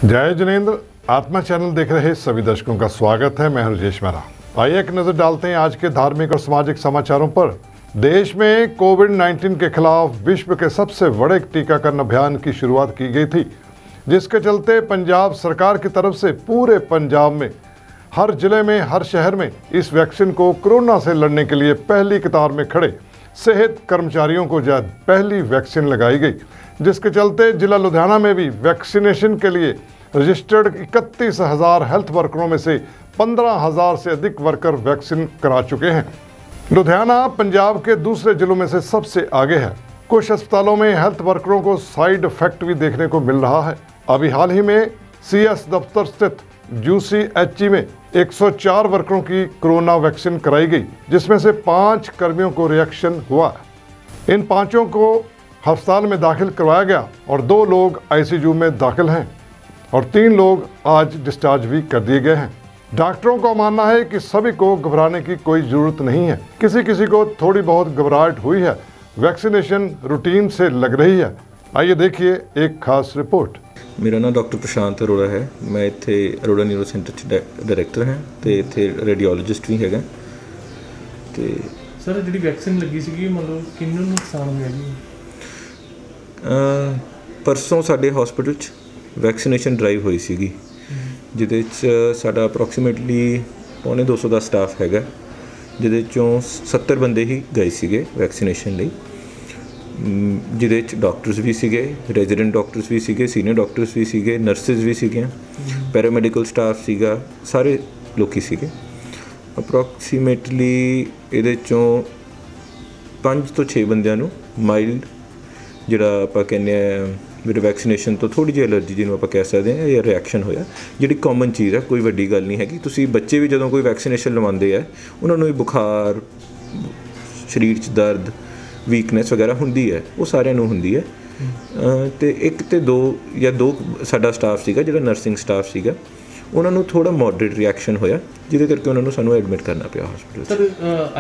जय जिनेंद्र। आत्मा चैनल देख रहे सभी दर्शकों का स्वागत है। मैं हूं राजेश मेहरा। आइए एक नज़र डालते हैं आज के धार्मिक और सामाजिक समाचारों पर। देश में कोविड-19 के खिलाफ विश्व के सबसे बड़े टीकाकरण अभियान की शुरुआत की गई थी, जिसके चलते पंजाब सरकार की तरफ से पूरे पंजाब में हर जिले में, हर शहर में इस वैक्सीन को कोरोना से लड़ने के लिए पहली कतार में खड़े सेहत कर्मचारियों को पहली वैक्सीन लगाई गई, जिसके चलते जिला लुधियाना में भी वैक्सीनेशन के लिए रजिस्टर्ड 31,000 हेल्थ वर्करों में से 15,000 से अधिक वर्कर वैक्सीन करा चुके हैं। लुधियाना पंजाब के दूसरे जिलों में से सबसे आगे है। कुछ अस्पतालों में हेल्थ वर्करों को साइड इफेक्ट भी देखने को मिल रहा है। अभी हाल ही में CS दफ्तर स्थित UCHE में 104 वर्करों की कोरोना वैक्सीन कराई गई, जिसमें से 5 कर्मियों को रिएक्शन हुआ। इन 5 को अस्पताल में दाखिल करवाया गया और 2 लोग ICU में दाखिल हैं और 3 लोग आज डिस्चार्ज भी कर दिए गए हैं। डॉक्टरों का मानना है कि सभी को घबराने की कोई ज़रूरत नहीं है। किसी को थोड़ी बहुत घबराहट हुई है। वैक्सीनेशन रूटीन से लग रही है। आइए देखिए एक खास रिपोर्ट। मेरा नाम डॉक्टर प्रशांत अरोड़ा है। मैं इत्थे अरोड़ा न्यूरो सेंटर डायरैक्टर हैं ते इत्थे रेडियोलॉजिस्ट भी हैगा। ते सर जी वैक्सीन लगी सी मतलब किन्नू नुकसान होया जी? परसों साडे हॉस्पिटल च वैक्सीनेशन ड्राइव हुई सी, जिहदे च साडा अप्रोक्सीमेटली 250 का स्टाफ हैगा, जिहदे चों 70 बंदे ही गए सीगे वैक्सीनेशन लई, जिहदे च डॉक्टर्स भी सीगे, रेजिडेंट डॉक्टर्स भी सीगे, सीनियर डॉक्टर्स भी सीगे, नर्सिस भी सीगीਆਂ, पैरामैडिकल स्टाफ सीगा, सारे लोकी सीगे। अप्रोक्सीमेटली ਇਹਦੇ ਚੋਂ 5 ਤੋਂ 6 ਬੰਦਿਆਂ ਨੂੰ ਮਾਈਲਡ ਜਿਹੜਾ ਆਪਾਂ ਕਹਿੰਦੇ ਆ ਮੇਰੇ ਵੈਕਸੀਨੇਸ਼ਨ ਤੋਂ ਥੋੜੀ ਜਿਹੀ ਐਲਰਜੀ ਜਿਹਨੂੰ ਆਪਾਂ ਕਹਿ ਸਕਦੇ ਹਾਂ ਜਾਂ ਰਿਐਕਸ਼ਨ ਹੋਇਆ, ਜਿਹੜੀ ਕਾਮਨ ਚੀਜ਼ ਹੈ, ਕੋਈ ਵੱਡੀ ਗੱਲ ਨਹੀਂ ਹੈਗੀ। ਤੁਸੀਂ ਬੱਚੇ ਵੀ ਜਦੋਂ ਕੋਈ ਵੈਕਸੀਨੇਸ਼ਨ ਲਵਾਉਂਦੇ ਆ ਉਹਨਾਂ ਨੂੰ ਵੀ ਬੁਖਾਰ, ਸਰੀਰ 'ਚ ਦਰਦ, ਵੀਕਨੈਸ ਵਗੈਰਾ ਹੁੰਦੀ ਹੈ, ਉਹ ਸਾਰਿਆਂ ਨੂੰ ਹੁੰਦੀ ਹੈ। ਅਤੇ 1 ਤੇ 2 ਸਾਡਾ ਸਟਾਫ ਸੀਗਾ ਜਿਹੜਾ ਨਰਸਿੰਗ ਸਟਾਫ ਸੀਗਾ, ਉਹਨਾਂ ਨੂੰ ਥੋੜ੍ਹਾ ਮੋਡਰੇਟ ਰਿਐਕਸ਼ਨ ਹੋਇਆ, ਜਿਹਦੇ ਕਰਕੇ ਉਹਨਾਂ ਨੂੰ ਸਾਨੂੰ ਐਡਮਿਟ ਕਰਨਾ ਪਿਆ ਹਸਪੀਟਲ। ਸਰ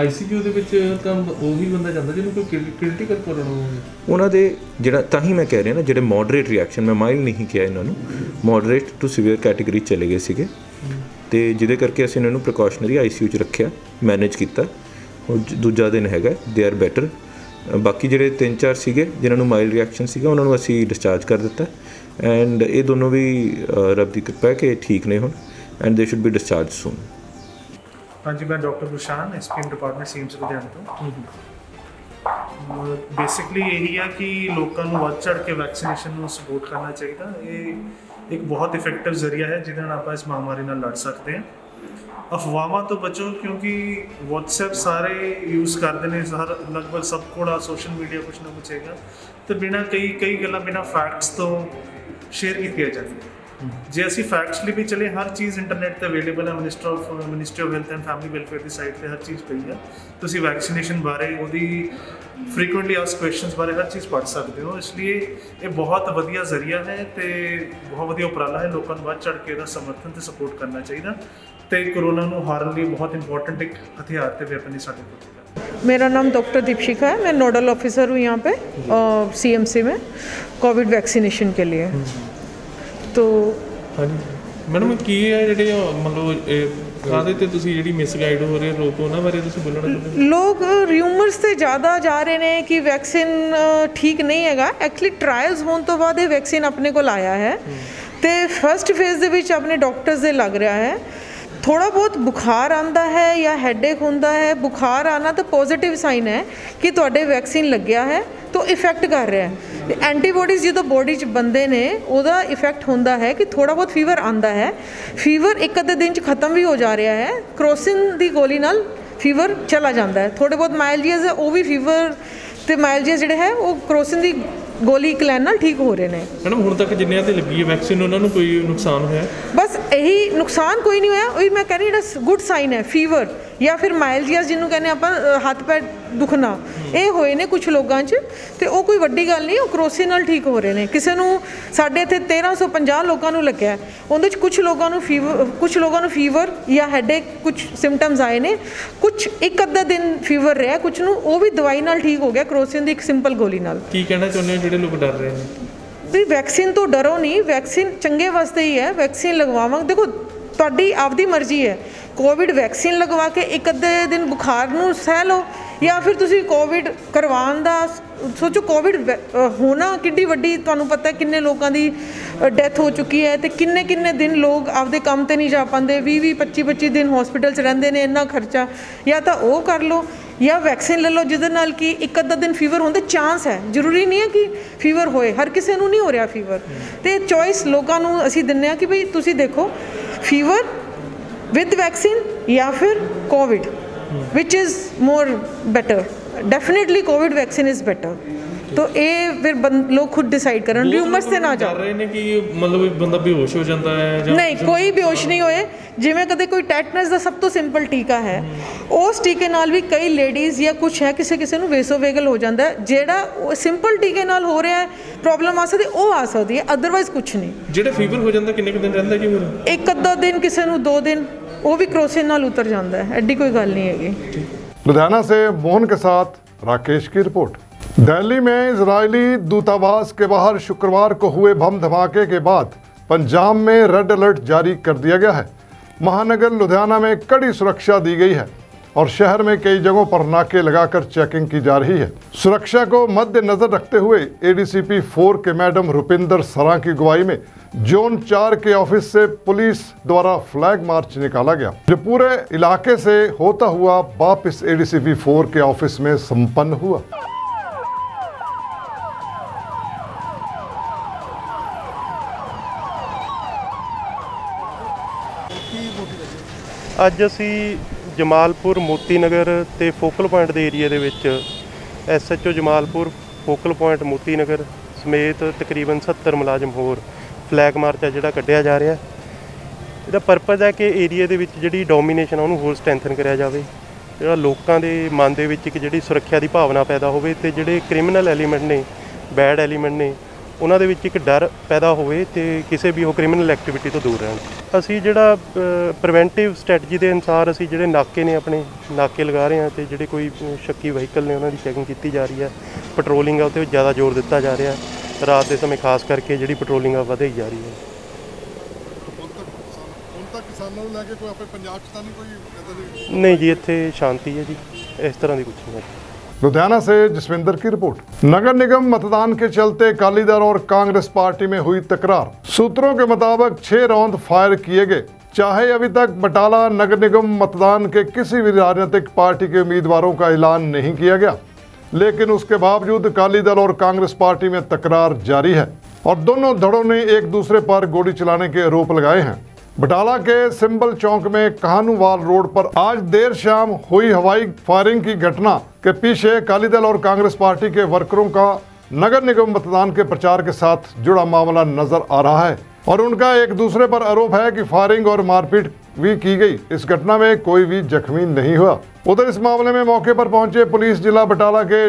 ICU ਦੇ ਵਿੱਚ ਤਾਂ ਉਹੀ ਬੰਦਾ ਜਾਂਦਾ ਜਿਹਨੂੰ ਕੋਈ ਕ੍ਰਿਟੀਕਲ ਪ੍ਰੋਬਲਮ ਹੋਵੇ ਉਹਨਾਂ ਦੇ ਜਿਹੜਾ, ਤਾਂ ਹੀ ਮੈਂ ਕਹਿ ਰਿਹਾ ਨਾ, ਜਿਹੜੇ ਮੋਡਰੇਟ ਰਿਐਕਸ਼ਨ, ਮੈਂ ਮਾਈਲਡ ਨਹੀਂ ਕਿਹਾ ਇਹਨਾਂ ਨੂੰ, ਮੋਡਰੇਟ ਟੂ ਸੀਵੀਅਰ ਕੈਟੇਗਰੀ ਚਲੇ ਗਏ ਸੀਗੇ, ਅਤੇ ਜਿਹਦੇ ਕਰਕੇ ਅਸੀਂ ਇਹਨਾਂ ਨੂੰ ਪ੍ਰੀਕਾਸ਼ਨਰੀ ICU 'ਚ ਰੱਖਿਆ, ਮੈਨੇਜ ਕੀਤਾ। ਉਹ ਦੂਜਾ ਦਿਨ ਹੈਗਾ, ਦੇ ਆਰ ਬੈਟਰ। ਬਾਕੀ ਜਿਹੜੇ 3-4 ਸੀਗੇ ਜਿਨ੍ਹਾਂ ਨੂੰ ਮਾਈਲਡ ਰਿਐਕਸ਼ਨ ਸੀਗਾ, ਉਹਨਾਂ ਨੂੰ ਅਸੀਂ ਡਿਸਚਾਰਜ ਕਰ ਦਿੱਤਾ। ਐਂਡ ਇਹ ਦੋਨੋਂ ਵੀ ਰੱਬ ਦੀ ਕਿਰਪਾ ਹੈ ਕਿ ਠੀਕ ਨੇ ਹੁਣ, ਐਂਡ ਦੇ ਸ਼ੁੱਡ ਬੀ ਡਿਸਚਾਰਜ ਸੂਨ। ਹਾਂਜੀ, ਮੈਂ ਡਾਕਟਰ ਪ੍ਰਸ਼ਾਂਤ, SPM ਡਿਪਾਰਟਮੈਂਟ CMC ਲੁਧਿਆਣਾ ਤੋਂ। ਬੇਸਿਕਲੀ ਇਹੀ ਆ ਕਿ ਲੋਕਾਂ ਨੂੰ ਵੱਧ ਚੜ੍ਹ ਕੇ ਵੈਕਸੀਨੇਸ਼ਨ ਨੂੰ ਸਪੋਰਟ ਕਰਨਾ ਚਾਹੀਦਾ। ਇਹ ਇੱਕ ਬਹੁਤ ਇਫੈਕਟਿਵ ਜ਼ਰੀਆ ਹੈ ਜਿਹਦੇ ਨਾਲ ਆਪਾਂ ਇਸ ਮਹਾਂਮਾਰੀ ਨਾਲ ਲੜ ਸਕਦੇ ਹਾਂ। ਅਫਵਾਹਾਂ ਤੋਂ ਬਚੋ, ਕਿਉਂਕਿ WhatsApp ਸਾਰੇ ਯੂਜ਼ ਕਰਦੇ ਨੇ, ਲਗਭਗ ਸਭ ਕੋਲ ਸੋਸ਼ਲ ਮੀਡੀਆ ਕੁਛ ਨਾ ਕੁਛ ਹੈਗਾ, ਅਤੇ ਬਿਨਾਂ ਕਈ ਗੱਲਾਂ ਬਿਨਾਂ ਫੈਕਟਸ ਤੋਂ ਸ਼ੇਅਰ ਕੀਤੀਆਂ ਜਾਂਦੀਆਂ। ਜੇ ਅਸੀਂ ਫੈਕਟਸ ਲਈ ਵੀ ਚਲੇ, ਹਰ ਚੀਜ਼ ਇੰਟਰਨੈਟ 'ਤੇ ਅਵੇਲੇਬਲ ਹੈ। Ministry of health and family welfare the site 'ਤੇ ਹਰ ਚੀਜ਼ ਪਈ ਹੈ। ਤੁਸੀਂ ਵੈਕਸੀਨੇਸ਼ਨ ਬਾਰੇ, ਉਹਦੀ ਫਰੀਕੁਐਂਟਲੀ ਆਸਕਡ ਕੁਐਸਚਨਸ ਬਾਰੇ ਹਰ ਚੀਜ਼ ਪੜ੍ਹ ਸਕਦੇ ਹੋ। ਇਸ ਲਈ ਇਹ ਬਹੁਤ ਵਧੀਆ ਜ਼ਰੀਆ ਹੈ ਅਤੇ ਬਹੁਤ ਵਧੀਆ ਉਪਰਾਲਾ ਹੈ। ਲੋਕਾਂ ਨੂੰ ਵੱਧ ਚੜ੍ਹ ਕੇ ਇਹਦਾ ਸਮਰਥਨ ਅਤੇ ਸਪੋਰਟ ਕਰਨਾ ਚਾਹੀਦਾ, ਅਤੇ ਕੋਰੋਨਾ ਨੂੰ ਹਾਰਨ ਲਈ ਬਹੁਤ ਇੰਪॉर्टेंट एक हथियार ਤੇ वेपन ही साढ़े को। मेरा नाम डॉक्टर दीपशिखा है। मैं नोडल ऑफिसर हूँ यहाँ पे CMC में कोविड वैक्सीनेशन के लिए। तो हाँ जी मैडम, की है ਜਿਹੜੇ मतलब ਕਾਹਦੇ ਤੇ ਤੁਸੀਂ ਜਿਹੜੀ ਮਿਸਗਾਈਡ ਹੋ ਰਹੇ ਲੋਕ, ਉਹਨਾਂ ਬਾਰੇ ਤੁਸੀਂ ਬੋਲਣਾ ਚਾਹੁੰਦੇ? ਲੋਕ ਰਿਊਮਰਸ ਤੇ ਜ਼ਿਆਦਾ ਜਾ ਰਹੇ ਨੇ ਕਿ ਵੈਕਸੀਨ ਠੀਕ ਨਹੀਂ ਹੈਗਾ। ਐਕਚੁਅਲੀ ਟਰਾਇਲਸ ਹੋਣ ਤੋਂ ਬਾਅਦ ਇਹ ਵੈਕਸੀਨ ਆਪਣੇ ਕੋਲ ਆਇਆ ਹੈ, ਤੇ ਫਸਟ ਫੇਜ਼ ਦੇ ਵਿੱਚ ਆਪਣੇ ਡਾਕਟਰਸ ਦੇ ਲੱਗ ਰਿਹਾ ਹੈ। थोड़ा बहुत बुखार आता है या हैडेक होता है, बुखार आना तो पॉजिटिव साइन है कि तुहाडे वैक्सीन लग्या है, तो इफेक्ट कर रहा है। एंटीबॉडीज़ जो बॉडी च बंदे ने उहदा इफेक्ट होंदा है कि थोड़ा बहुत फीवर आता है। फीवर एक अद्धे दिन च खत्म भी हो जा रहा है। क्रोसिन की गोली नाल फीवर चला जाता है। थोड़े बहुत माइल्डियस है, वो भी फीवर तो माइल्डियस जिहड़े है वो क्रोसिन की गोली एक लैन नाल ठीक हो रहे हैं। मैडम हुण तक जिन्नियां ते लगी है वैक्सीन, उन्होंने कोई नुकसान होया? बस यही नुकसान कोई नहीं होया। वही मैं कह रही जिहड़ा गुड साइन है, फीवर या फिर माइल्डियस जिन्होंने कहने आप हत्थ पैर दुखना, ये होए ने कुछ लोगों च, तो वो कोई वड्डी गल नहीं। वो क्रोसिन नाल ठीक हो रहे हैं। किसी नूं साडे इत्थे 1350 लोगों नूं लग्या, उहदे च कुछ लोगों नूं फीवर या हैडेक कुछ सिम्पटम्स आए ने, कुछ एक अद्धा दिन फीवर रहा, कुछ नूं वो भी दवाई नाल ठीक हो गया, क्रोसिन की एक सिंपल गोली नाल। की कहना चाहुंदे हो ਜਿਹੜੇ ਲੋਕ ਡਰ ਰਹੇ ਨੇ? ਵੀ ਵੈਕਸੀਨ ਤੋਂ ਡਰੋ ਨਹੀਂ, ਵੈਕਸੀਨ ਚੰਗੇ ਵਾਸਤੇ ਹੀ ਹੈ। ਵੈਕਸੀਨ ਲਗਵਾਵਾਂਗੇ, ਦੇਖੋ ਤੁਹਾਡੀ ਆਪਦੀ ਮਰਜ਼ੀ ਹੈ। ਕੋਵਿਡ ਵੈਕਸੀਨ ਲਗਵਾ ਕੇ ਇੱਕ ਅੱਧੇ ਦਿਨ ਬੁਖਾਰ ਨੂੰ ਸਹਿ ਲਓ, ਜਾਂ ਫਿਰ ਤੁਸੀਂ ਕੋਵਿਡ ਕਰਵਾਉਣ ਦਾ ਸੋਚੋ। ਕੋਵਿਡ ਹੋਣਾ ਕਿੰਨੀ ਵੱਡੀ, ਤੁਹਾਨੂੰ ਪਤਾ ਕਿੰਨੇ ਲੋਕਾਂ ਦੀ ਡੈਥ ਹੋ ਚੁੱਕੀ ਹੈ, ਤੇ ਕਿੰਨੇ ਕਿੰਨੇ ਦਿਨ ਲੋਕ ਆਪਦੇ ਕੰਮ ਤੇ ਨਹੀਂ ਜਾ ਪਾਉਂਦੇ, 20-20 25-25 ਦਿਨ ਹਸਪੀਟਲ 'ਚ ਰਹਿੰਦੇ ਨੇ, ਇੰਨਾ ਖਰਚਾ। ਜਾਂ ਤਾਂ ਉਹ ਕਰ ਲਓ ਜਾਂ ਵੈਕਸੀਨ ਲੈ ਲਓ, ਜਿਹਦੇ ਨਾਲ ਕਿ ਇੱਕ ਅੱਧਾ ਦਿਨ ਫੀਵਰ ਹੋਣ ਦੇ ਚਾਂਸ ਹੈ। ਜ਼ਰੂਰੀ ਨਹੀਂ ਹੈ ਕਿ ਫੀਵਰ ਹੋਏ, ਹਰ ਕਿਸੇ ਨੂੰ ਨਹੀਂ ਹੋ ਰਿਹਾ ਫੀਵਰ। ਤੇ ਚੋਇਸ ਲੋਕਾਂ ਨੂੰ ਅਸੀਂ ਦਿੰਦੇ ਹਾਂ ਕਿ ਭਈ ਤੁਸੀਂ ਦੇਖੋ ਫੀਵਰ with vaccine या फिर COVID, which is more better. Definitely COVID vaccine is better. तो ये फिर लोग खुद डिसाइड करन, र्यूमर्स से ना ਕਰ जाओ। ਰਹੇ ਨੇ ਕਿ ਮਤਲਬ ਬੰਦਾ ਬੇਹੋਸ਼ ਹੋ ਜਾਂਦਾ ਹੈ ਜਾਂ ਨਹੀਂ, ਕੋਈ ਬੇਹੋਸ਼ ਨਹੀਂ ਹੋਏ। ਜਿਵੇਂ ਕਦੇ ਕੋਈ ਟੈਟਨਸ ਦਾ ਸਭ ਤੋਂ ਸਿੰਪਲ ਟੀਕਾ ਹੈ, ਉਸ ਟੀਕੇ ਨਾਲ ਵੀ ਕਈ ਲੇਡੀਜ਼ ਜਾਂ ਕੁਛ ਹੈ ਕਿਸੇ ਨੂੰ ਵੇਸੋਵੇਗਲ ਹੋ ਜਾਂਦਾ ਹੈ। ਜਿਹੜਾ ਸਿੰਪਲ ਟੀਕੇ ਨਾਲ ਹੋ ਰਿਹਾ ਹੈ ਪ੍ਰੋਬਲਮ ਆ ਸਕਦੀ, ਉਹ ਆ ਸਕਦੀ ਹੈ, ਅਦਰਵਾਈਜ਼ ਕੁਛ ਨਹੀਂ। ਜਿਹੜਾ ਫੀਵਰ ਹੋ ਜਾਂਦਾ ਕਿੰਨੇ ਕੁ ਦਿਨ ਰਹਿੰਦਾ ਜੀ ਫਿਰ? ਇੱਕ ਅੱਧਾ ਦਿਨ, ਕਿਸੇ ਨੂੰ 2 दिन, वो भी क्रोसिन नाल उतर जाता है, एडी कोई गल नहीं हैगी। लुधियाना से मोहन के साथ राकेश की रिपोर्ट। दिल्ली में इजरायली दूतावास के बाहर शुक्रवार को हुए बम धमाके के बाद पंजाब में रेड अलर्ट जारी कर दिया गया है। महानगर लुधियाना में कड़ी सुरक्षा दी गई है और शहर में कई जगहों पर नाके लगाकर चेकिंग की जा रही है। सुरक्षा को मद्देनजर रखते हुए एडीसीपी 4 के मैडम रुपिंदर सरा की अगुवाई में जोन 4 के ऑफिस से पुलिस द्वारा फ्लैग मार्च निकाला गया, जो पूरे इलाके से होता हुआ वापस एडीसीपी 4 के ऑफिस में संपन्न हुआ। ਅੱਜ ਅਸੀਂ ਜਮਾਲਪੁਰ, ਮੋਤੀ ਨਗਰ ਤੇ ਫੋਕਲ ਪੁਆਇੰਟ ਦੇ ਏਰੀਆ ਦੇ ਵਿੱਚ SHO Jamalpur, focal point Moti Nagar ਸਮੇਤ ਤਕਰੀਬਨ 70 ਮੁਲਾਜ਼ਮ ਹੋਰ ਫਲੈਗ ਮਾਰਚ ਹੈ ਜਿਹੜਾ ਕੱਢਿਆ ਜਾ ਰਿਹਾ। ਇਹਦਾ ਪਰਪਸ ਹੈ ਕਿ ਏਰੀਆ ਦੇ ਵਿੱਚ ਜਿਹੜੀ ਡੋਮੀਨੇਸ਼ਨ ਆ ਉਹਨੂੰ ਹੋਰ ਸਟਰੈਂਥਨ ਕਰਿਆ ਜਾਵੇ, ਜਿਹੜਾ ਲੋਕਾਂ ਦੇ ਮਨ ਦੇ ਵਿੱਚ ਇੱਕ ਜਿਹੜੀ ਸੁਰੱਖਿਆ ਦੀ ਭਾਵਨਾ ਪੈਦਾ ਹੋਵੇ, ਤੇ ਜਿਹੜੇ ਕ੍ਰਿਮੀਨਲ ਐਲੀਮੈਂਟ ਨੇ, ਬੈਡ ਐਲੀਮੈਂਟ ਨੇ, ਉਹਨਾਂ ਦੇ ਵਿੱਚ ਇੱਕ ਡਰ ਪੈਦਾ ਹੋਵੇ ਤੇ ਕਿਸੇ ਵੀ ਉਹ ਕ੍ਰਿਮੀਨਲ ਐਕਟੀਵਿਟੀ ਤੋਂ ਦੂਰ ਰਹਿਣ। ਅਸੀਂ ਜਿਹੜਾ ਪ੍ਰੀਵੈਂਟਿਵ ਸਟ੍ਰੈਟਜੀ ਦੇ ਅਨੁਸਾਰ ਅਸੀਂ ਜਿਹੜੇ ਨਾਕੇ ਨੇ ਆਪਣੇ ਨਾਕੇ ਲਗਾ ਰਹੇ ਹਾਂ, ਤੇ ਜਿਹੜੇ ਕੋਈ ਸ਼ੱਕੀ ਵਹੀਕਲ ਨੇ ਉਹਨਾਂ ਦੀ ਚੈਕਿੰਗ ਕੀਤੀ ਜਾ ਰਹੀ ਹੈ। ਪੈਟਰੋਲਿੰਗ ਆ ਉੱਤੇ ਜ਼ਿਆਦਾ ਜ਼ੋਰ ਦਿੱਤਾ ਜਾ ਰਿਹਾ, ਰਾਤ ਦੇ ਸਮੇਂ ਖਾਸ ਕਰਕੇ ਜਿਹੜੀ ਪੈਟਰੋਲਿੰਗ ਆ ਵਧਾਈ ਜਾ ਰਹੀ ਹੈ। नहीं जी, इत्थे शांति है जी, इस तरह की कुछ नहीं है। लुधियाना से जसविंदर की रिपोर्ट। नगर निगम मतदान के चलते अकाली दल और कांग्रेस पार्टी में हुई तकरार। सूत्रों के मुताबिक 6 राउंड फायर किए गए। चाहे अभी तक बटाला नगर निगम मतदान के किसी भी राजनीतिक पार्टी के उम्मीदवारों का ऐलान नहीं किया गया, लेकिन उसके बावजूद अकाली दल और कांग्रेस पार्टी में तकरार जारी है और दोनों धड़ों ने एक दूसरे पर गोली चलाने के आरोप लगाए हैं। बटाला के सिंबल चौक में कहानूवाल रोड पर आज देर शाम हुई हवाई फायरिंग की घटना के पीछे अकाली दल और कांग्रेस पार्टी के वर्करों का नगर निगम मतदान के प्रचार के साथ जुड़ा मामला नजर आ रहा है और उनका एक दूसरे पर आरोप है कि फायरिंग और मारपीट भी की गई। इस घटना में कोई भी जख्मी नहीं हुआ। उधर इस मामले में मौके पर पहुंचे पुलिस जिला बटाला के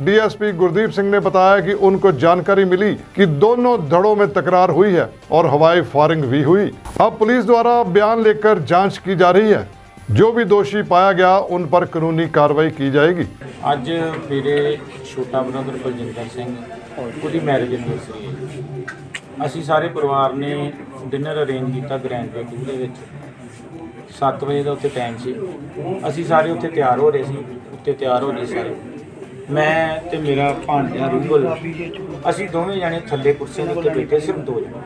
डीएसपी गुरदीप सिंह ने बताया कि उनको जानकारी मिली कि दोनों धड़ों में तकरार हुई है और हवाई फायरिंग भी हुई। अब पुलिस द्वारा बयान लेकर जांच की जा रही है। जो भी दोषी पाया गया उन पर कानूनी कार्रवाई की जाएगी। ਅੱਜ ਮੇਰੇ ਛੋਟਾ ਬ੍ਰਦਰ ਬਲਜਿੰਦਰ ਸਿੰਘ ਉਹਦੀ ਮੈਰਿਜ ਐਨਵਰਸਰੀ ਹੈ। ਅਸੀਂ ਸਾਰੇ ਪਰਿਵਾਰ ਨੇ ਡਿਨਰ ਅਰੇਂਜ ਕੀਤਾ ਗ੍ਰੈਂਡ ਵੇਟੂ ਦੇ ਵਿੱਚ। 7 ਵਜੇ ਦਾ ਉੱਥੇ ਟਾਈਮ ਸੀ। ਅਸੀਂ ਸਾਰੇ ਉੱਥੇ ਤਿਆਰ ਹੋ ਰਹੇ ਸੀ, ਉੱਤੇ ਤਿਆਰ ਹੋ ਰਹੇ ਸਾਰੇ। ਮੈਂ ਤੇ ਮੇਰਾ ਭਾਂਜਾ ਰੂਬਲ, ਅਸੀਂ ਦੋਵੇਂ ਜਾਣੇ ਥੱਲੇ ਕੁਰਸੀਆਂ ਦੇ ਉੱਤੇ ਬੈਠੇ, ਸਿਰਫ 2 ਜਣੇ।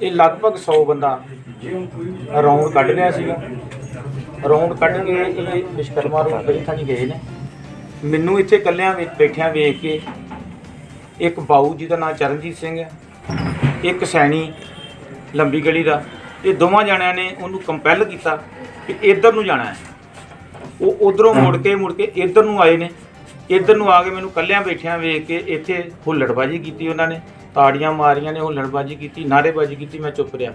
ਇਹ ਲਗਭਗ 100 ਬੰਦਾ ਰਾਉਂਡ ਕੱਢ ਰਿਹਾ ਸੀਗਾ। ਰਾਉਂਡ ਕੱਢ ਕੇ ਇਹ ਵਿਸ਼ਕਰਮਾ ਰੋਡ ਗਲੀ ਥਾਣੀ ਗਏ ਨੇ। ਮੈਨੂੰ ਇੱਥੇ ਇਕੱਲਿਆਂ ਵਿੱਚ ਬੈਠਿਆਂ ਵੇਖ ਕੇ ਇੱਕ ਬਾਊ ਜਿਹਦਾ ਨਾਂ ਚਰਨਜੀਤ ਸਿੰਘ ਹੈ, ਇੱਕ ਸੈਣੀ ਲੰਬੀ ਗਲੀ ਦਾ, ਇਹ ਦੋਵਾਂ ਜਣਿਆਂ ਨੇ ਉਹਨੂੰ ਕੰਪੈਲ ਕੀਤਾ ਕਿ ਇੱਧਰ ਨੂੰ ਜਾਣਾ ਹੈ। ਉਹ ਉਧਰੋਂ ਮੁੜ ਕੇ ਇੱਧਰ ਨੂੰ ਆਏ ਨੇ। ਇੱਧਰ ਨੂੰ ਆ ਕੇ ਮੈਨੂੰ ਇਕੱਲਿਆਂ ਬੈਠਿਆਂ ਵੇਖ ਕੇ ਇੱਥੇ ਹੁੱਲੜਬਾਜੀ ਕੀਤੀ ਉਹਨਾਂ ਨੇ, ਤਾੜੀਆਂ ਮਾਰੀਆਂ ਨੇ, ਹੁੱਲੜਬਾਜੀ ਕੀਤੀ, ਨਾਅਰੇਬਾਜੀ ਕੀਤੀ। ਮੈਂ ਚੁੱਪ ਰਿਹਾ।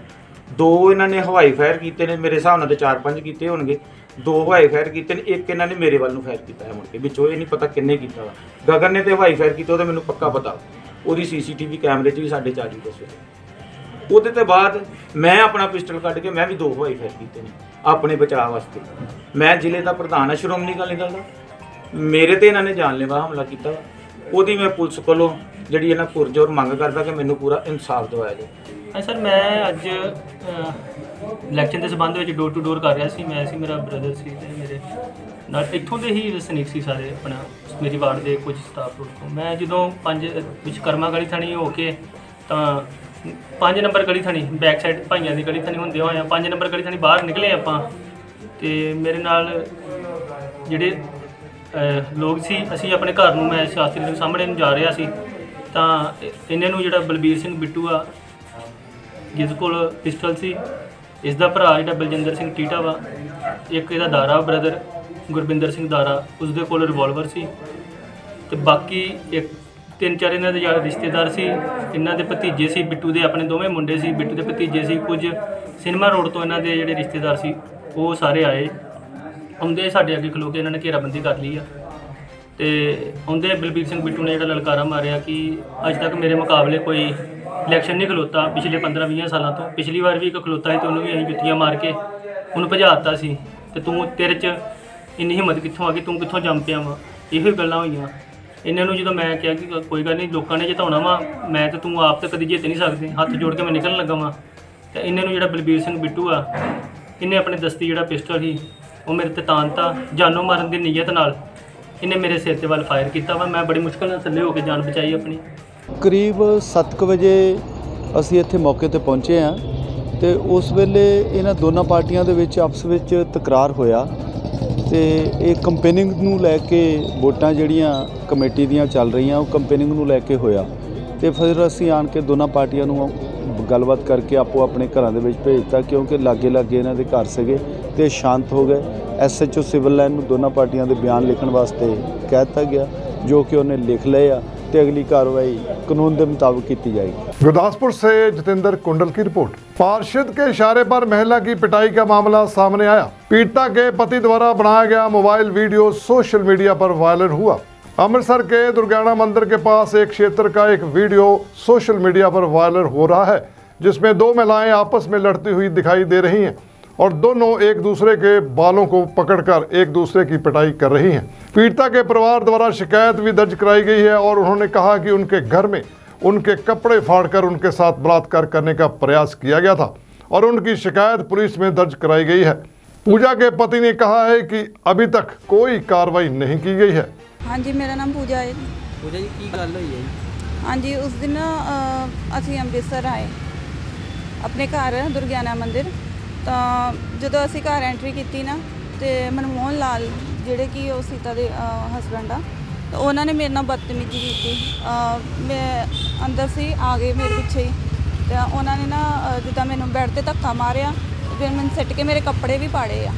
2 ਇਹਨਾਂ ਨੇ ਹਵਾਈ ਫਾਇਰ ਕੀਤੇ ਨੇ, ਮੇਰੇ ਹਿਸਾਬ ਨਾਲ ਤਾਂ 4-5 ਕੀਤੇ ਹੋਣਗੇ। 2 ਹਵਾਈ ਫਾਇਰ ਕੀਤੇ ਨੇ, ਇੱਕ ਇਹਨਾਂ ਨੇ ਮੇਰੇ ਵੱਲ ਨੂੰ ਫਾਇਰ ਕੀਤਾ ਹੈ ਮੁੜ ਕੇ। ਵਿੱਚੋਂ ਇਹ ਨਹੀਂ ਪਤਾ ਕਿੰਨੇ ਕੀਤਾ ਵਾ। ਗਗਨ ਨੇ ਤੇ ਹਵਾਈ ਫਾਇਰ ਕੀਤਾ, ਉਹਦਾ ਮੈਨੂੰ ਪੱਕਾ ਪਤਾ। ਉਹਦੀ ਸੀਸੀਟੀਵੀ ਕੈਮਰੇ 'ਚ ਵੀ 4:30 ਦੱਸੇ। ਉਹਦੇ ਤੋਂ ਬਾਅਦ ਮੈਂ ਆਪਣਾ ਪਿਸਟਲ ਕੱਢ ਕੇ ਮੈਂ ਵੀ 2 ਹਵਾਈ ਫਾਇਰ ਕੀਤੇ ਨੇ ਆਪਣੇ ਬਚਾਅ ਵਾਸਤੇ। ਮੈਂ ਜ਼ਿਲ੍ਹੇ ਦਾ ਪ੍ਰਧਾਨ ਹਾਂ ਸ਼੍ਰੋਮਣੀ ਅਕਾਲੀ ਦਲ ਦਾ। ਮੇਰੇ ਤੇ ਇਹਨਾਂ ਨੇ ਜਾਨਲੇਵਾ ਹਮਲਾ ਕੀਤਾ। ਉਹਦੀ ਮੈਂ ਪੁਲਿਸ ਕੋਲੋਂ ਜਿਹੜੀ ਇਹਨਾਂ ਪੁਰਜੋਰ ਮੰਗ ਕਰਦਾ ਕਿ ਮੈਨੂੰ ਪੂਰਾ ਇਨਸਾਫ ਦਿਵਾਇਆ ਜਾਵੇ। ਹਾਂ ਸਰ, ਮੈਂ ਅੱਜ ਇਲੈਕਸ਼ਨ ਦੇ ਸੰਬੰਧ ਵਿੱਚ ਡੋਰ ਟੂ ਡੋਰ ਕਰ ਰਿਹਾ ਸੀ। ਮੈਂ ਸੀ, ਮੇਰਾ ਬ੍ਰਦਰ ਸੀ ਤੇ ਮੇਰੇ ਨਾਲ ਇੱਥੋਂ ਦੇ ਹੀ ਵਸਨੀਕ ਸੀ ਸਾਰੇ, ਆਪਣਾ ਮੇਰੀ ਵਾਰਡ ਦੇ ਕੁਝ ਸਟਾਫ ਤੋਂ। ਮੈਂ ਜਦੋਂ 5 ਵਿਸ਼ਕਰਮਾ ਗਲੀ ਥਾਣੀ ਹੋ ਕੇ ਤਾਂ 5 ਨੰਬਰ ਗਲੀ ਥਾਣੀ ਬੈਕ ਸਾਈਡ ਭਾਈਆਂ ਦੀ ਗਲੀ ਥਾਣੀ ਹੁੰਦੇ ਹੋਏ 5 ਨੰਬਰ ਗਲੀ ਥਾਣੀ ਬਾਹਰ ਨਿਕਲੇ ਆਪਾਂ, ਤੇ ਮੇਰੇ ਨਾਲ ਜਿਹੜੇ ਲੋਕ ਸੀ, ਅਸੀਂ ਆਪਣੇ ਘਰ ਨੂੰ, ਮੈਂ ਸ਼ਾਸਤਰੀ ਦੇ ਸਾਹਮਣੇ ਨੂੰ ਜਾ ਰਿਹਾ ਸੀ ਤਾਂ ਇਹਨਾਂ ਨੂੰ ਜਿਹੜਾ ਬਲਬੀਰ ਸਿੰਘ ਬਿੱਟੂ ਆ ਜਿਸ ਕੋਲ ਪਿਸਟਲ ਸੀ, ਇਸ ਦਾ ਭਰਾ ਜਿਹੜਾ ਬਲਜਿੰਦਰ ਸਿੰਘ ਟੀਟਾ ਵਾ, ਇੱਕ ਇਹਦਾ ਦਾਰਾ ਬ੍ਰਦਰ ਗੁਰਬਿੰਦਰ ਸਿੰਘ ਦਾਰਾ, ਉਸਦੇ ਕੋਲ ਰਿਵਾਲਵਰ ਸੀ, ਤੇ ਬਾਕੀ ਇੱਕ 3-4 ਇਹਨਾਂ ਦੇ ਜਿਹੜੇ ਰਿਸ਼ਤੇਦਾਰ ਸੀ, ਇਹਨਾਂ ਦੇ ਭਤੀਜੇ ਸੀ, ਬਿੱਟੂ ਦੇ ਆਪਣੇ ਦੋਵੇਂ ਮੁੰਡੇ ਸੀ, ਬਿੱਟੂ ਦੇ ਭਤੀਜੇ ਸੀ, ਕੁਝ ਸਿਨੇਮਾ ਰੋਡ ਤੋਂ ਇਹਨਾਂ ਦੇ ਜਿਹੜੇ ਰਿਸ਼ਤੇਦਾਰ ਸੀ ਉਹ ਸਾਰੇ ਆਏ। ਆਉਂਦੇ ਸਾਡੇ ਅੱਗੇ ਖਲੋ ਕੇ ਇਹਨਾਂ ਨੇ ਘੇਰਾਬੰਦੀ ਕਰ ਲਈ ਆ, ਤੇ ਆਉਂਦੇ ਬਲਬੀਰ ਸਿੰਘ ਬਿੱਟੂ ਨੇ ਜਿਹੜਾ ਲਲਕਾਰਾ ਮਾਰਿਆ ਕਿ ਅੱਜ ਤੱਕ ਮੇਰੇ ਮੁਕਾਬਲੇ ਕੋਈ ਇਲੈਕਸ਼ਨ ਨਹੀਂ ਖਲੋਤਾ ਪਿਛਲੇ 15-20 ਸਾਲਾਂ ਤੋਂ। ਪਿਛਲੀ ਵਾਰ ਵੀ ਇੱਕ ਖਲੋਤਾ ਸੀ ਤੇ ਉਹਨੂੰ ਵੀ ਅਸੀਂ ਜੁੱਤੀਆਂ ਮਾਰ ਕੇ ਉਹਨੂੰ ਭਜਾ ਦਿੱਤਾ ਸੀ, ਤੇ ਤੂੰ ਤੇਰੇ 'ਚ ਇੰਨੀ ਹਿੰਮਤ ਕਿੱਥੋਂ ਆ ਗਈ, ਤੂੰ ਕਿੱਥੋਂ ਜੰਮ ਪਿਆ ਵਾ। ਇਹੋ ਗੱਲਾਂ ਹੋਈਆਂ। ਇਹਨਾਂ ਨੂੰ ਜਦੋਂ ਮੈਂ ਕਿਹਾ ਕਿ ਕੋਈ ਗੱਲ ਨਹੀਂ, ਲੋਕਾਂ ਨੇ ਜਿਤਾਉਣਾ ਵਾ, ਮੈਂ ਤੇ ਤੂੰ ਆਪ ਤਾਂ ਕਦੀ ਜਿੱਤ ਨਹੀਂ ਸਕਦੇ, ਹੱਥ ਜੋੜ ਕੇ ਮੈਂ ਨਿਕਲਣ ਲੱਗਾ ਵਾਂ, ਤੇ ਇਹਨਾਂ ਨੂੰ ਜਿਹੜਾ ਬਲਬੀਰ ਸਿੰਘ ਬਿੱਟੂ ਆ, ਇਹਨੇ ਆਪਣੇ ਦਸਤੀ ਜਿਹੜਾ ਪਿਸਟਲ ਸੀ ਉਹ ਮੇਰੇ 'ਤੇ ਤਾਨਤਾ, ਜਾਨੋਂ ਮਾਰਨ ਦੀ ਨੀਅਤ ਨਾਲ ਇਹਨੇ ਮੇਰੇ ਸਿਰ 'ਤੇ ਵੱਲ ਫਾਇਰ ਕੀਤਾ ਵਾ। ਮੈਂ ਬੜੀ ਮੁਸ਼ਕਲ ਨਾਲ ਥੱਲੇ ਹੋ ਕੇ ਜਾਨ ਬਚਾਈ ਆਪਣੀ। ਕਰੀਬ 7 ਵਜੇ ਅਸੀਂ ਇੱਥੇ ਮੌਕੇ ਤੇ ਪਹੁੰਚੇ ਹਾਂ, ਤੇ ਉਸ ਵੇਲੇ ਇਹਨਾਂ ਦੋਨਾਂ ਪਾਰਟੀਆਂ ਦੇ ਵਿੱਚ ਆਪਸ ਵਿੱਚ ਤਕਰਾਰ ਹੋਇਆ, ਤੇ ਇਹ ਕੰਪੇਨਿੰਗ ਨੂੰ ਲੈ ਕੇ ਵੋਟਾਂ ਜਿਹੜੀਆਂ ਕਮੇਟੀ ਦੀਆਂ ਚੱਲ ਰਹੀਆਂ ਉਹ ਕੰਪੇਨਿੰਗ ਨੂੰ ਲੈ ਕੇ ਹੋਇਆ, ਤੇ ਫਿਰ ਅਸੀਂ ਆਣ ਕੇ ਦੋਨਾਂ ਪਾਰਟੀਆਂ ਨੂੰ ਗੱਲਬਾਤ ਕਰਕੇ ਆਪੋ ਆਪਣੇ ਘਰਾਂ ਦੇ ਵਿੱਚ ਭੇਜਤਾ, ਕਿਉਂਕਿ ਲਾਗੇ ਇਹਨਾਂ ਦੇ ਘਰ ਸੀਗੇ, ਤੇ ਸ਼ਾਂਤ ਹੋ ਗਏ। SHO ਸਿਵਲ ਲਾਈਨ ਨੂੰ ਦੋਨਾਂ ਪਾਰਟੀਆਂ ਦੇ ਬਿਆਨ ਲਿਖਣ ਵਾਸਤੇ ਕਹਿ ਦਿੱਤਾ ਗਿਆ, ਜੋ ਕਿ ਉਹਨੇ ਲਿਖ ਲਏ ਆ, ਤੇ अगली कार्रवाई कानून के मुताबिक की जाएगी। गुरदासपुर से जितेंद्र कुंडल की रिपोर्ट। पार्षद के इशारे पर महिला की पिटाई का मामला सामने आया। पीड़िता के पति द्वारा बनाया गया मोबाइल वीडियो सोशल मीडिया पर वायरल हुआ। अमृतसर के दुर्गाना मंदिर के पास एक क्षेत्र का एक वीडियो सोशल मीडिया पर वायरल हो रहा है, जिसमें 2 महिलाएं आपस में लड़ती हुई दिखाई दे रही हैं और दोनों एक दूसरे के बालों को पकड़कर एक दूसरे की पिटाई कर रही हैं। पीड़िता के परिवार द्वारा शिकायत भी दर्ज कराई गई है और उन्होंने कहा कि उनके घर में उनके कपड़े फाड़कर उनके साथ बलात्कार करने का प्रयास किया गया था और उनकी शिकायत पुलिस में दर्ज कराई गई है। पूजा के पति ने कहा है कि अभी तक कोई कार्रवाई नहीं की गई है। हाँ जी, मेरा नाम पूजा है। पूजा जी, की गल हुई है? हाँ जी, उस दिन असी अमृतसर आए अपने घर दुर्गाना मंदिर, तो जो असी घर एंट्री की ना, तो मनमोहन लाल ਜਿਹੜੇ कि सीता के हसबैंड आ, तो उन्होंने मेरे नाल बदतमीजी की। मैं अंदर सी आ गए मेरे पिछे ही, तो उन्होंने ना जिदा मैनू बैड ते धक्का मारिया, फिर मैंने सिट के मेरे कपड़े भी पाड़े आ।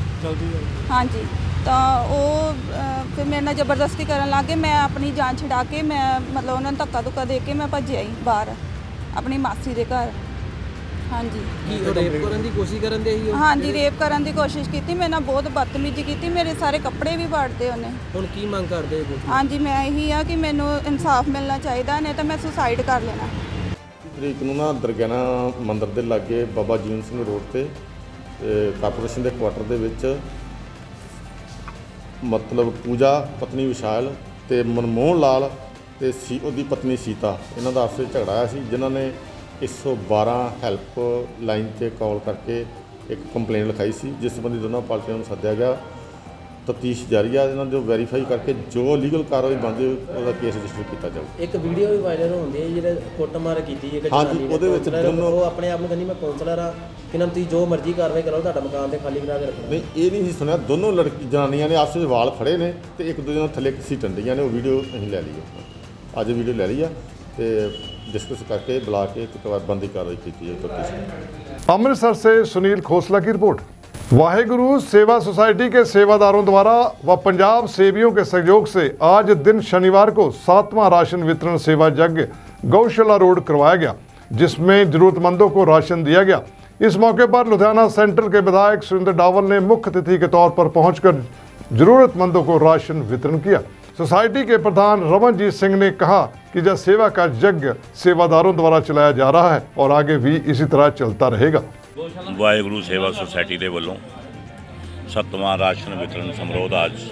हाँ जी, तो वो फिर मेरे नाल जबरदस्ती करन लग गए। मैं अपनी जान छुड़ा के मैं मतलब उन्होंने धक्का धुक्का दे के मैं भज आई बाहर अपनी मासी के घर। हाँ जी, रेप करन दी कोशिश करन दे ही? हाँ जी, रेप करन दी कोशिश की। मेरे नाल बहुत बदतमीजी की, मेरे सारे कपड़े भी पाड़ते उन्हें। हुण की मंग करदे हो? हाँ जी, मैं यही आ कि मैनू इंसाफ मिलना चाहिए, नहीं तो मैं सुसाइड कर लेना। तरीक नूं ना दुर्गाना मंदिर के लागे बाबा जीवन सिंह रोड ते कारपोरेशन के क्वार्टर दे विच मतलब पूजा पत्नी विशाल ते मनमोहन लाल ते उहदी पत्नी सीता, इन्हां दा आपस विच झगड़ा आया सी, जिन्हां ने 112 हैल्प लाइन से कॉल करके एक कंप्लेंट लिखाई सी, जिस संबंधी दोनों पार्टियों को सद्या गया। तफ्तीश जारी है, इन्होंने जो वेरीफाई करके जो लीगल कार्रवाई बनती है केस रजिस्टर किया जाए। एक वीडियो भी वायरल होती है जिहड़े कुੱਟਮਾਰ ਕੀਤੀ ਹੈ। हाँ जी, ਉਹਦੇ ਵਿੱਚ ਦੋਨੋਂ ਉਹ ਆਪਣੇ ਆਪ ਨੂੰ ਕਹਿੰਦੀ ਮੈਂ ਕਾਉਂਸਲਰ ਆ ਕਿ ਨਾ ਤੁਸੀਂ ਜੋ ਮਰਜ਼ੀ ਕਾਰਵਾਈ ਕਰੋ, ਤੁਹਾਡਾ ਮਕਾਨ ਤੇ ਖਾਲੀ ਕਰਾ ਕੇ ਰੱਖੋ। नहीं ये नहीं सुनिया, दोनों लड़की जनानियां ने आपस में वाल फड़े ने तो एक दूसरे थले घसीटन ਦੀਆਂ ने, वो वीडियो असीं लै ली है, अज वीडियो लै ली है तो डिस्कस करके बुला के बनती कार्रवाई की जाए। अमृतसर से सुनील खोसला की रिपोर्ट। वाहेगुरु सेवा सोसाइटी के सेवादारों द्वारा व पंजाब सेवियों के सहयोग से आज दिन शनिवार को 7वां राशन वितरण सेवा यज्ञ गौशाला रोड करवाया गया, जिसमें जरूरतमंदों को राशन दिया गया। इस मौके पर लुधियाना सेंट्रल के विधायक सुरेंद्र डावल ने मुख्य अतिथि के तौर पर पहुंचकर जरूरतमंदों को राशन वितरण किया। सोसाइटी के प्रधान रमनजीत सिंह ने कहा कि यह सेवा का यज्ञ सेवादारों द्वारा चलाया जा रहा है और आगे भी इसी तरह चलता रहेगा। वाहेगुरु सेवा सोसाइटी के वालों 7वां राशन वितरण समारोह आज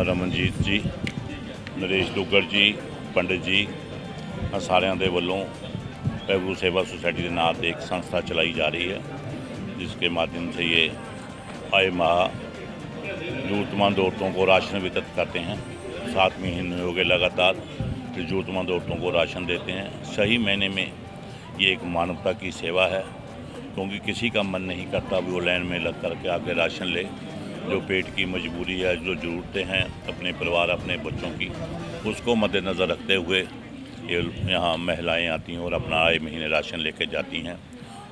रमनजीत जी नरेश दुग्गड़ जी, पंडित जी सारिਆਂ ਦੇ ਵੱਲੋਂ वाहिगुरू सेवा सोसाइटी के नाम से एक संस्था चलाई जा रही है, जिसके माध्यम से ये आए माह ज़रूरतमंद औरतों को राशन वितरित करते हैं। 7 महीने हो गए लगातार ज़रूरतमंद औरतों को राशन देते हैं। सही महीने में ये एक मानवता की सेवा है, क्योंकि किसी का मन नहीं करता भी वो लाइन में लग कर के आके राशन ले। जो पेट की मजबूरी है, जो ज़रूरतें हैं अपने परिवार अपने बच्चों की, उसको मद्देनज़र रखते हुए ये यहाँ महिलाएं आती हैं और अपना आए महीने राशन लेके जाती हैं।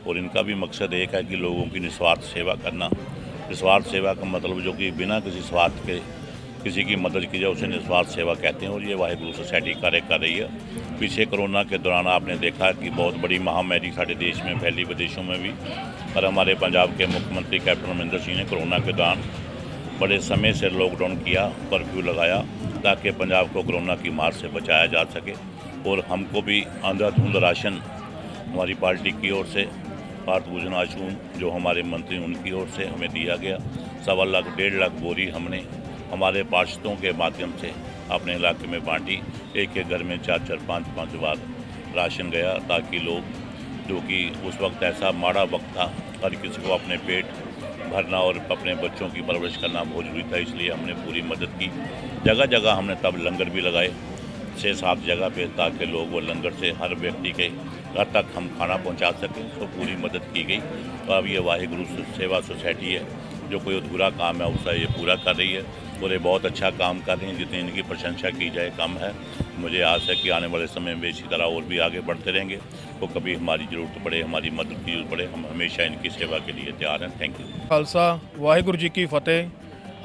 और इनका भी मकसद एक है कि लोगों की निस्वार्थ सेवा करना। निस्वार्थ सेवा का मतलब जो कि बिना किसी स्वार्थ के किसी की मदद की जाए उसे निस्वार्थ सेवा कहते हैं, और ये वाहिगुरू सोसाइटी कार्य कर रही है। पीछे कोरोना के दौरान आपने देखा कि बहुत बड़ी महामारी सारे देश में फैली, विदेशों में भी, और हमारे पंजाब के मुख्यमंत्री कैप्टन अमरिंदर सिंह ने कोरोना के दौरान बड़े समय से लॉकडाउन किया, कर्फ्यू लगाया, ताकि पंजाब को कोरोना की मार से बचाया जा सके। और हमको भी अंधाधुंध राशन हमारी पार्टी की ओर से, भारत भूषण आशून जो हमारे मंत्री उनकी ओर से हमें दिया गया। 1.25 लाख 1.5 लाख बोरी हमने हमारे पार्षदों के माध्यम से अपने इलाके में बांटी। एक एक घर में 4-4 5-5 बार राशन गया, ताकि लोग, जो कि उस वक्त ऐसा माड़ा वक्त था, हर किसी को अपने पेट भरना और अपने बच्चों की परवरिश करना बहुत जरूरी था, इसलिए हमने पूरी मदद की। जगह जगह हमने तब लंगर भी लगाए 6-7 जगह पे, ताकि लोग वो लंगर से हर व्यक्ति के घर तक हम खाना पहुंचा सकें। तो पूरी मदद की गई। तो अब ये वाहिगुरू सेवा सोसाइटी है जो कोई अधूरा काम है उसका ये पूरा कर रही है, और ये बहुत अच्छा काम कर रही हैं। जितनी इनकी प्रशंसा की जाए कम है। मुझे आस है कि आने वाले समय में इसी तरह और भी आगे बढ़ते रहेंगे। तो कभी हमारी ज़रूरत पड़े, हमारी मदद की जरूरत पड़े, हम हमेशा इनकी सेवा के लिए तैयार हैं। Thank you. खालसा वाहिगुरू जी की फतेह।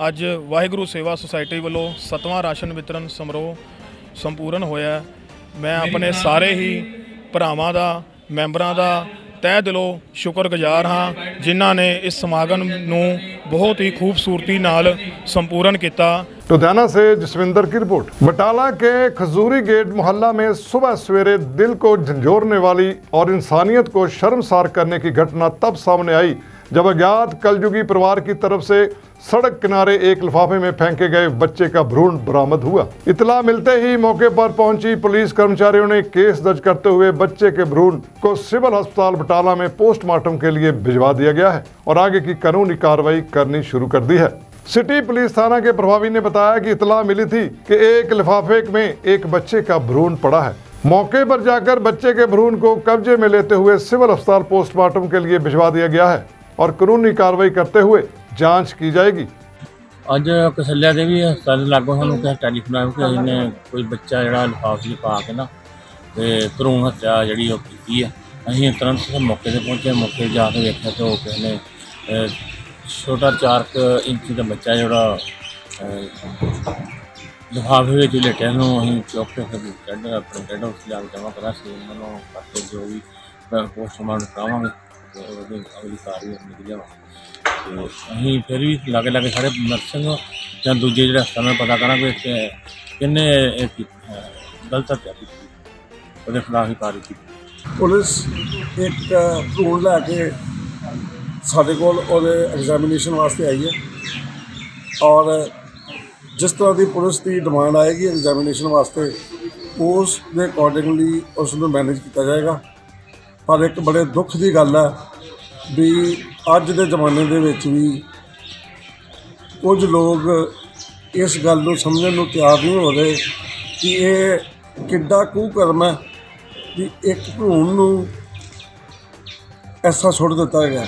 अज वाहिगुरू सेवा सोसाइटी वालों 7वां राशन वितरण समारोह संपूर्ण होया। मैं अपने सारे ही भरावां दा, मैंबरां दा तह दिलों शुक्रगुजार हाँ, जिन्हां ने इस समागम नूं बहुत ही खूबसूरती नाल संपूर्ण किया। लुधियाना से जसविंदर की रिपोर्ट। बटाला के खजूरी गेट मोहल्ला में सुबह सवेरे दिल को झंझोरने वाली और इंसानियत को शर्मसार करने की घटना तब सामने आई जब अज्ञात कलयुगी परिवार की तरफ से सड़क किनारे एक लिफाफे में फेंके गए बच्चे का भ्रूण बरामद हुआ। इतला मिलते ही मौके पर पहुंची पुलिस कर्मचारियों ने केस दर्ज करते हुए बच्चे के भ्रूण को सिविल अस्पताल बटाला में पोस्टमार्टम के लिए भिजवा दिया गया है और आगे की कानूनी कार्रवाई करनी शुरू कर दी है। सिटी पुलिस थाना के प्रभारी ने बताया कि इतला मिली थी कि एक लिफाफे में एक बच्चे का भ्रूण पड़ा है। मौके पर जाकर बच्चे के भ्रूण को कब्जे में लेते हुए सिविल अस्पताल पोस्टमार्टम के लिए भिजवा दिया गया है और कानूनी कार्रवाई करते हुए जांच की जाएगी। अज कसल्या के भी हस्पताल लागों सानूं टैलीफोन आया कि इन्हें कोई बच्चा जिहड़ा लिफाफे पा के ना ते भ्रूण हत्या जिहड़ी ओह कीती है। असीं तुरंत मौके ते पहुंचे, मौके ते जाके वेखिया तो किसी ने छोटा 4 इंच का बच्चा जिहड़ा लिफाफे विच लेटिया नूं असीं चुक के फिर अपने डेड हाउस लिया जमा करा सी उन्होंने करके जो भी पोस्टमार्टम करावांगे अगली कार्रवाई निकलिया। तो असीं फिर भी लागे लागे सारे नर्सिंग या दूजे जो हस्पताल में पता करा कि किन्ने गलत हत्या की ਉਹਦੇ ਖਿਲਾਫ ਹੀ ਕਾਰਵਾਈ ਕੀਤੀ। पुलिस एक भ्रूण लैके साढ़े कोल ਉਹਦੇ एग्जामिनेशन वास्ते आई है और जिस तरह की पुलिस की डिमांड आएगी एग्जामिनेशन वास्ते उस दे अकॉर्डिंगली उसनूं मैनेज किया जाएगा। पर एक बड़े दुख की गल है भी अज के जमाने दे विच भी कुछ लोग इस गल नूं समझण नूं तैयार नहीं हो रहे कि ये किड्डा कुकर्म है कि एक भ्रूण नूं ऐसा सुट दिता गया।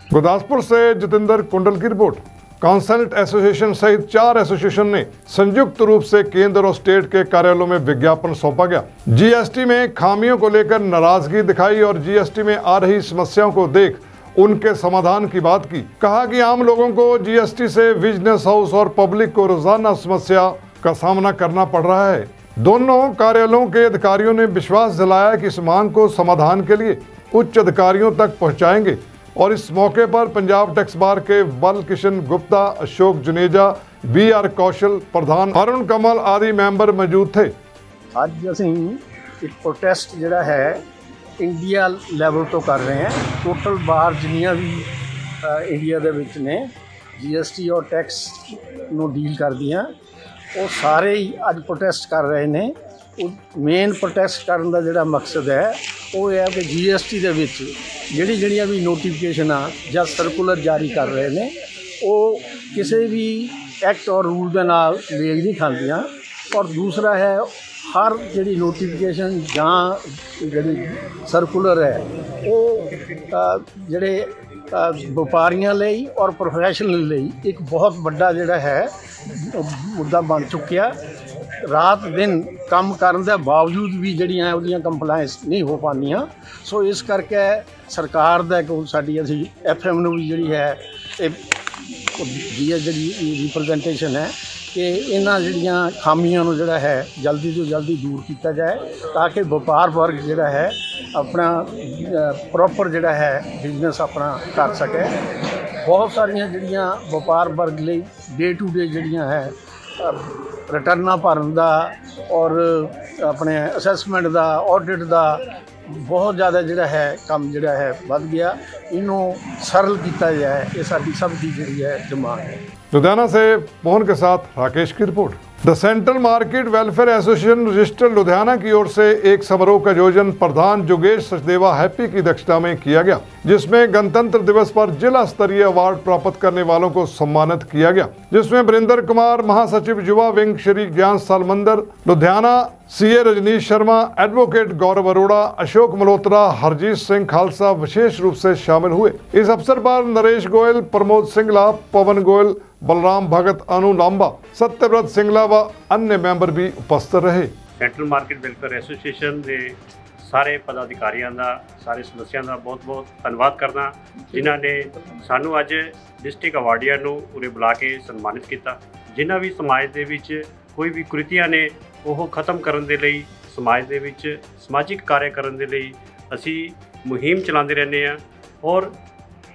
गुरदासपुर से जितेंद्र कुंडल की रिपोर्ट। कॉन्सल्ट एसोसिएशन सहित 4 एसोसिएशन ने संयुक्त रूप से केंद्र और स्टेट के कार्यालयों में विज्ञापन सौंपा गया। जीएसटी में खामियों को लेकर नाराजगी दिखाई और जीएसटी में आ रही समस्याओं को देख उनके समाधान की बात की। कहा कि आम लोगों को जीएसटी से बिजनेस हाउस और पब्लिक को रोजाना समस्या का सामना करना पड़ रहा है। दोनों कार्यालयों के अधिकारियों ने विश्वास दिलाया कि इस मांग को समाधान के लिए उच्च अधिकारियों तक पहुंचाएंगे और इस मौके पर पंजाब टैक्स बार के बल किशन गुप्ता, अशोक जुनेजा, BR कौशल, प्रधान अरुण कमल आदि मेंबर मौजूद थे। अज असीं एक प्रोटेस्ट जिहड़ा है इंडिया लैवल तो कर रहे हैं। टोटल बाहर जिन्नियां भी इंडिया दे विच ने GST और टैक्स नूं डील करदियां ਉਹ ਸਾਰੇ ਹੀ ਅੱਜ ਪ੍ਰੋਟੈਸਟ ਕਰ ਰਹੇ ਨੇ। ਮੇਨ ਪ੍ਰੋਟੈਸਟ ਕਰਨ ਦਾ ਜਿਹੜਾ ਮਕਸਦ ਹੈ ਉਹ ਇਹ ਹੈ ਕਿ GST ਦੇ ਵਿੱਚ ਜਿਹੜੀਆਂ ਵੀ ਨੋਟੀਫਿਕੇਸ਼ਨਾਂ ਜਾਂ ਸਰਕੂਲਰ ਜਾਰੀ ਕਰ ਰਹੇ ਨੇ ਉਹ ਕਿਸੇ ਵੀ ਐਕਟ ਔਰ ਰੂਲ ਦੇ ਨਾਲ ਮੇਲ ਨਹੀਂ ਖਾਂਦੀਆਂ। ਔਰ ਦੂਸਰਾ ਹੈ ਹਰ ਜਿਹੜੀ ਨੋਟੀਫਿਕੇਸ਼ਨ ਜਾਂ ਜਿਹੜੀ ਸਰਕੂਲਰ ਹੈ ਉਹ ਜਿਹੜੇ ਵਪਾਰੀਆਂ ਲਈ ਔਰ ਪ੍ਰੋਫੈਸ਼ਨਲ ਲਈ ਇੱਕ ਬਹੁਤ ਵੱਡਾ ਜਿਹੜਾ ਹੈ ਮੁੱਦਾ ਬਣ ਚੁੱਕਿਆ। ਰਾਤ ਦਿਨ ਕੰਮ ਕਰਨ ਦੇ ਬਾਵਜੂਦ ਵੀ ਜਿਹੜੀਆਂ ਉਹਦੀਆਂ ਕੰਪਲਾਇੰਸ ਨਹੀਂ ਹੋ ਪਾਉਂਦੀਆਂ। ਸੋ ਇਸ ਕਰਕੇ ਸਰਕਾਰ ਦਾ ਕੋਲ ਸਾਡੀ ਅਸੀਂ FM ਨੂੰ ਵੀ ਜਿਹੜੀ ਹੈ ਇਹ ਜਿਹੜੀ ਰਿਪਰੈਜ਼ੈਂਟੇਸ਼ਨ ਹੈ ਕਿ ਇਹਨਾਂ ਜਿਹੜੀਆਂ ਖਾਮੀਆਂ ਨੂੰ ਜਿਹੜਾ ਹੈ ਜਲਦੀ ਤੋਂ ਜਲਦੀ ਦੂਰ ਕੀਤਾ ਜਾਏ ਤਾਂ ਕਿ ਵਪਾਰ ਵਰਗ ਜਿਹੜਾ ਹੈ ਆਪਣਾ ਪ੍ਰੋਪਰ ਜਿਹੜਾ ਹੈ ਬਿਜ਼ਨਸ ਆਪਣਾ ਕਰ ਸਕੇ। ਬਹੁਤ ਸਾਰੀਆਂ ਜਿਹੜੀਆਂ ਵਪਾਰ ਵਰਗ ਲਈ ਡੇ ਟੂ ਡੇ ਜਿਹੜੀਆਂ ਹੈ ਰਿਟਰਨਾਂ ਭਰਨ ਦਾ ਔਰ ਆਪਣੇ ਅਸੈਸਮੈਂਟ ਦਾ ਆਡਿਟ ਦਾ बहुत ज़्यादा जोड़ा है काम जोड़ा है बढ़ गया। इनू सरल किया जाए ये साडी सब की जी है डिमांड है। लुधियाना से मोहन के साथ राकेश की report. The central market welfare association registered Ludhiana की ओर से एक समारोह का आयोजन प्रधान जोगेश सचदेवा हैप्पी की अध्यक्षता में किया गया, जिसमें गणतंत्र दिवस पर जिला स्तरीय अवार्ड प्राप्त करने वालों को सम्मानित किया गया, जिसमें वरिंदर कुमार महासचिव युवा विंग श्री ज्ञान सालमंदर लुधियाना, CA रजनीश शर्मा, एडवोकेट गौरव अरोड़ा, अशोक मल्होत्रा, हरजीत सिंह खालसा विशेष रूप से शामिल हुए। इस अवसर पर नरेश गोयल, प्रमोद सिंगला, पवन गोयल, बलराम भगत, अनु लांबा, सत्यव्रत सिंगला व अन्य मैंबर भी उपस्थित रहे। सेंट्रल मार्केट वेलफेयर एसोसीएशन के सारे पदाधिकारियों का, सारे सदस्यों का बहुत बहुत धन्यवाद करना जिन्होंने सानू अज डिस्ट्रिक्ट अवार्डिया उरे बुला के सन्मानित किया। जिन्हों भी समाज के विच कोई भी कुरीतियां ने वो खत्म करने के लिए समाज के विच समाजिक कार्य करने के लिए असी मुहिम चलाते रहने हैं। और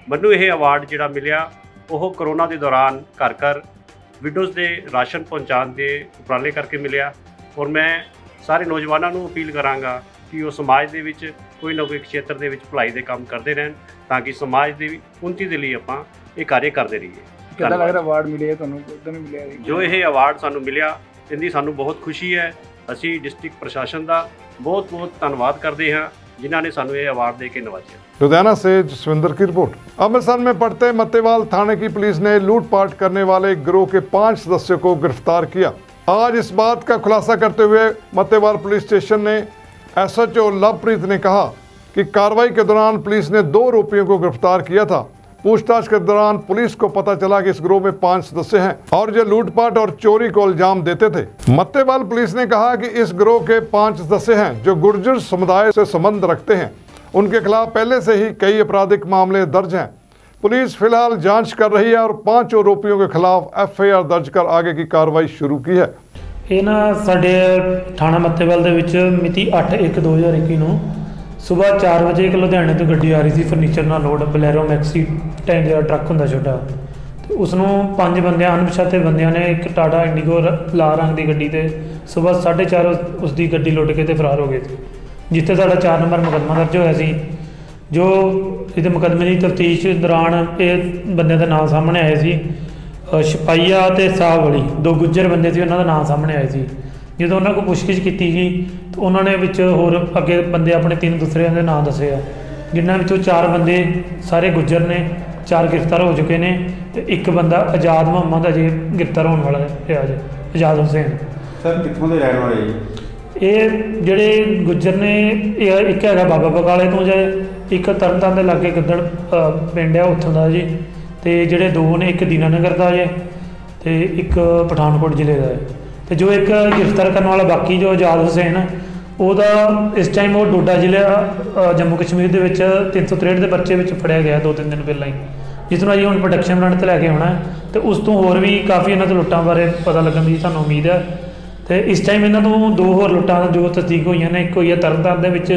मैनू ये अवार्ड जिहड़ा मिलिया वो कोरोना के दौरान घर घर विडोज़ के राशन पहुँचाने के उपराले करके मिलिया। और मैं सारे नौजवानों को अपील कराँगा कि वो समाज के विच कोई ना कोई क्षेत्र के विच भलाई के काम करते रहन ताकि समाज की उन्नति के लिए आपां ये कार्य करते रहिए। कितना लग रहा अवार्ड मिले तुहानूं किदां मिलिया? जो ये अवार्ड सानूं मिलिया इहदी सानूं बहुत खुशी है। असी डिस्ट्रिक्ट प्रशासन का बहुत बहुत धन्यवाद करते हैं जिन्होंने सानू ये अवार्ड दे के नवाजा। लुधियाना से जसविंदर की रिपोर्ट। अमृतसर में पड़ते मत्तेवाल थाने की पुलिस ने लूटपाट करने वाले गिरोह के 5 सदस्यों को गिरफ्तार किया। आज इस बात का खुलासा करते हुए मत्तेवाल पुलिस स्टेशन ने SHO लवप्रीत ने कहा कि कार्रवाई के दौरान पुलिस ने 2 आरोपियों को गिरफ्तार किया था। पूछताछ के दौरान पुलिस को पता चला कि इस गिरोह में 5 सदस्य हैं और जो लूटपाट और चोरी को इल्जाम देते थे। मत्तेवाल पुलिस ने कहा कि इस गिरोह के 5 सदस्य हैं जो गुर्जर समुदाय से संबंध रखते हैं। उनके खिलाफ पहले से ही कई आपराधिक मामले दर्ज हैं। पुलिस फिलहाल जांच कर रही है और 5 आरोपियों के खिलाफ FIR दर्ज कर आगे की कार्रवाई शुरू की है। ਇਹ ਨਾ ਸਾਡੇ ਥਾਣਾ ਮੱਤੇਵਾਲ ਦੇ ਵਿੱਚ ਮਿਤੀ 8/1/2021 ਨੂੰ ਸਵੇਰ 4 ਵਜੇ ਇੱਕ ਲੁਧਿਆਣੇ ਤੋਂ ਗੱਡੀ ਆ ਰਹੀ ਸੀ ਫਰਨੀਚਰ ਨਾਲ ਲੋਡ ਬਲੈਰੋ ਮੈਕਸੀ ਟੈਂਕ ਦਾ ਟਰੱਕ ਹੁੰਦਾ ਛੋਟਾ ਤੇ ਉਸ ਨੂੰ 5 ਬੰਦਿਆਂ ਅਣਪਛਾਤੇ ਬੰਦਿਆਂ ਨੇ ਇੱਕ ਟਾਟਾ ਇੰਡੀਗੋ ਲਾਲ ਰੰਗ ਦੀ ਗੱਡੀ ਤੇ ਸਵੇਰ 4:30 ਉਸ ਦੀ ਗੱਡੀ ਲੁੱਟ ਕੇ ਤੇ ਫਰਾਰ ਹੋ ਗਏ ਸੀ, ਜਿੱਥੇ ਸਾਡਾ 4 ਨੰਬਰ ਮੁਕੱਦਮਾ ਦਰਜ ਹੋਇਆ ਸੀ। ਜੋ ਇਹਦੇ ਮੁਕੱਦਮੇ ਦੀ ਤਫਤੀਸ਼ ਦੌਰਾਨ ਇਹ ਬੰਦਿਆਂ ਦਾ ਨਾਮ ਸਾਹਮਣੇ ਆਇਆ ਸੀ। ਛਪਾਈਆ ਤੇ ਸਾਹ ਵਾਲੀ 2 ਗੁੱਜਰ ਬੰਦੇ ਸੀ, ਉਹਨਾਂ ਦਾ ਨਾਮ ਸਾਹਮਣੇ ਆਇਆ ਸੀ। ਜਦੋਂ ਉਹਨਾਂ ਕੋਲ ਪੁੱਛਗਿੱਛ ਕੀਤੀ ਗਈ ਤਾਂ ਉਹਨਾਂ ਨੇ ਵਿੱਚ ਹੋਰ ਅੱਗੇ ਬੰਦੇ ਆਪਣੇ 3 ਦੂਸਰਿਆਂ ਦੇ ਨਾਮ ਦੱਸੇ ਆ, ਜਿਨ੍ਹਾਂ ਵਿੱਚੋਂ 4 ਬੰਦੇ ਸਾਰੇ ਗੁੱਜਰ ਨੇ, 4 ਗ੍ਰਿਫਤਾਰ ਹੋ ਚੁੱਕੇ ਨੇ ਤੇ ਇੱਕ ਬੰਦਾ ਆਜ਼ਾਦ ਮੁਹੰਮਦ ਅਜੇ ਗ੍ਰਿਫਤਾਰ ਹੋਣ ਵਾਲਾ ਹੈ ਅਜੇ ਆਜ਼ਾਦ ਹੁਸੈਨ। ਸਰ ਕਿੱਥੋਂ ਦੇ ਰਹਿਣ ਵਾਲੇ ਜੀ? ਇਹ ਜਿਹੜੇ ਗੁੱਜਰ ਨੇ ਇਹ ਇੱਕ ਹੈਗਾ ਬਾਬਾ ਬਕਾਲੇ ਤੋਂ ਜੇ ਇੱਕ ਤਰਨਤਾਰਨ ਦੇ ਲਾਗੇ ਗਿੱਦੜ ਪਿੰਡ ਹੈ ਉੱਥੋਂ ਦਾ ਜੀ, ਤੇ ਜਿਹੜੇ 2 ਨੇ ਇੱਕ ਦੀਨਾਨਗਰ ਦਾ ਜੇ ਤੇ ਇੱਕ ਪਠਾਨਕੋਟ ਜ਼ਿਲ੍ਹੇ ਦਾ ਹੈ। ਤੇ ਜੋ ਇੱਕ ਗ੍ਰਿਫਤਾਰ ਕਰਨ ਵਾਲਾ ਬਾਕੀ ਜੋ ਆਜ਼ਾਦ ਹੁਸੈਨ ਉਹਦਾ ਇਸ ਟਾਈਮ ਉਹ ਡੋਡਾ ਜ਼ਿਲ੍ਹਾ ਜੰਮੂ ਕਸ਼ਮੀਰ ਦੇ ਵਿੱਚ 363 ਦੇ ਪਰਚੇ ਵਿੱਚ ਫੜਿਆ ਗਿਆ 2-3 ਦਿਨ ਪਹਿਲਾਂ ਹੀ, ਜਿਸ ਨੂੰ ਅਸੀਂ ਹੁਣ ਪ੍ਰੋਡਕਸ਼ਨ ਪਲਾਂਟ 'ਤੇ ਲੈ ਕੇ ਆਉਣਾ ਤੇ ਉਸ ਤੋਂ ਹੋਰ ਵੀ ਕਾਫੀ ਇਹਨਾਂ ਤੋਂ ਲੁੱਟਾਂ ਬਾਰੇ ਪਤਾ ਲੱਗਣ ਦੀ ਸਾਨੂੰ ਉਮੀਦ ਹੈ। ਤੇ ਇਸ ਟਾਈਮ ਇਹਨਾਂ ਤੋਂ 2 ਹੋਰ ਲੁੱਟਾਂ ਜੋ ਤਸਦੀਕ ਹੋਈਆਂ ਨੇ। ਇੱਕ ਹੋਈ ਹੈ ਤਰਨਤਾਰਨ ਦੇ ਵਿੱਚ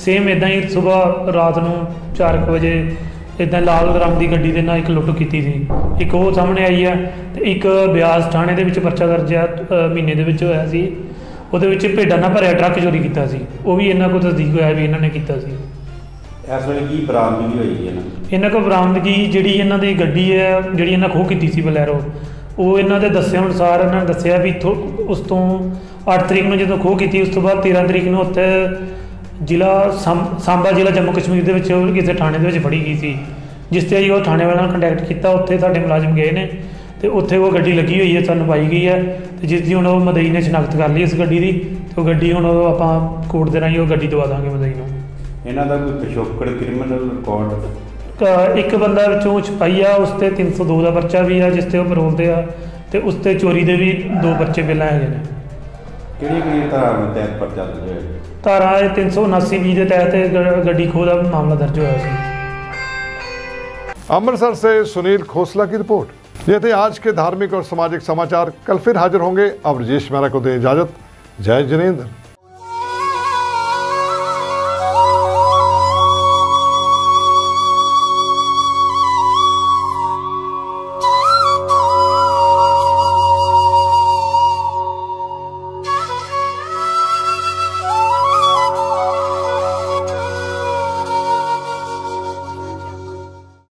ਸੇਮ ਇੱਦਾਂ ਹੀ ਸਵੇਰ ਰਾਤ ਨੂੰ 4 ਵਜੇ ਇੱਦਾਂ ਲਾਲ ਰੰਗ ਦੀ ਗੱਡੀ ਦੇ ਨਾਲ ਇੱਕ ਲੁੱਟ ਕੀਤੀ ਸੀ, ਇੱਕ ਉਹ ਸਾਹਮਣੇ ਆਈ ਹੈ। ਤੇ ਇੱਕ ਬਿਆਸ ਥਾਣੇ ਦੇ ਵਿੱਚ ਪਰਚਾ ਦਰਜ ਹੈ ਮਹੀਨੇ ਦੇ ਵਿੱਚ ਹੋਇਆ ਸੀ, ਉਹਦੇ ਵਿੱਚ ਭੇਡਾਂ ਨਾਲ ਭਰਿਆ ਟਰੱਕ ਚੋਰੀ ਕੀਤਾ ਸੀ, ਉਹ ਵੀ ਇਹਨਾਂ ਕੋਲ ਤਸਦੀਕ ਹੋਇਆ ਵੀ ਇਹਨਾਂ ਨੇ ਕੀਤਾ ਸੀ। ਇਸ ਵੇਲੇ ਕੀ ਬਰਾਮਦਗੀ ਹੋਈ ਹੈ ਇਹਨਾਂ ਕੋਲ ਬਰਾਮਦਗੀ ਜਿਹੜੀ ਇਹਨਾਂ ਦੀ ਗੱਡੀ ਹੈ ਜਿਹੜੀ ਇਹਨਾਂ ਖੋਹ ਕੀਤੀ ਸੀ ਬਲੈਰੋ, ਉਹ ਇਹਨਾਂ ਦੇ ਦੱਸੇ ਅਨੁਸਾਰ ਇਹਨਾਂ ਨੇ ਦੱਸਿਆ ਵੀ ਇੱਥੋਂ ਉਸ ਤੋਂ 8 ਤਰੀਕ ਨੂੰ ਜਦੋਂ ਖੋਹ ਕੀਤੀ, ਉਸ ਤੋਂ ਬਾਅਦ 13 ਤਰੀਕ ਨੂੰ ਉੱਥੇ ਜ਼ਿਲ੍ਹਾ ਸਾਂਬਾ ਜ਼ਿਲ੍ਹਾ ਜੰਮੂ ਕਸ਼ਮੀਰ ਦੇ ਵਿੱਚ ਉਹ ਕਿਸੇ ਥਾਣੇ ਦੇ ਵਿੱਚ ਫੜੀ ਗਈ ਸੀ, ਜਿਸ 'ਤੇ ਅਸੀਂ ਉਹ ਥਾਣੇ ਵਾਲਿਆਂ ਨਾਲ ਕੰਟੈਕਟ ਕੀਤਾ। ਉੱਥੇ ਸਾਡੇ ਮੁਲਾਜ਼ਮ ਗਏ ਨੇ ਤੇ ਉੱਥੇ ਉਹ ਗੱਡੀ ਲੱਗੀ ਹੋਈ ਹੈ, ਸਾਨੂੰ ਪਾਈ ਗਈ ਹੈ ਤੇ ਜਿਸ ਦੀ ਹੁਣ ਉਹ ਮਦਈ ਨੇ ਸ਼ਨਾਖਤ ਕਰ ਲਈ ਇਸ ਗੱਡੀ ਦੀ, ਤੇ ਉਹ ਗੱਡੀ ਹੁਣ ਉਹ ਆਪਾਂ ਕੋਰਟ ਦੇ ਰਾਹੀਂ ਉਹ ਗੱਡੀ ਦਵਾ ਦਾਂਗੇ ਮਦਈ ਨੂੰ। ਇਹਨਾਂ ਦਾ ਕੋਈ ਪਿਛੋਕੜ ਕ੍ਰਿਮੀਨਲ ਰਿਕਾਰਡ? ਇੱਕ ਬੰਦਾ ਵਿੱਚੋਂ ਛਪਾਈ ਆ, ਉਸ 'ਤੇ 302 ਦਾ ਪਰਚਾ ਵੀ ਆ ਜਿਸ 'ਤੇ ਉਹ ਪਰੋਲ 'ਤੇ ਆ, ਤੇ ਉਸ 'ਤੇ ਚੋਰੀ ਦੇ ਵੀ 2 ਪਰਚੇ ਪਹਿਲਾਂ ਹੈਗੇ ਨੇ। ਕਿਹੜੀ ਧਾਰਾ ਤਹਿਤ ਪਰਚਾ ਦਰਜ ਹੋਇਆ? धारा 379(20) के तहत गड्डी खोह का मामला दर्ज हुआ है। अमृतसर से सुनील खोसला की रिपोर्ट। ये थे आज के धार्मिक और सामाजिक समाचार। कल फिर हाजिर होंगे। अब राजेश मेहरा को दें इजाजत। जय जिनेंद्र।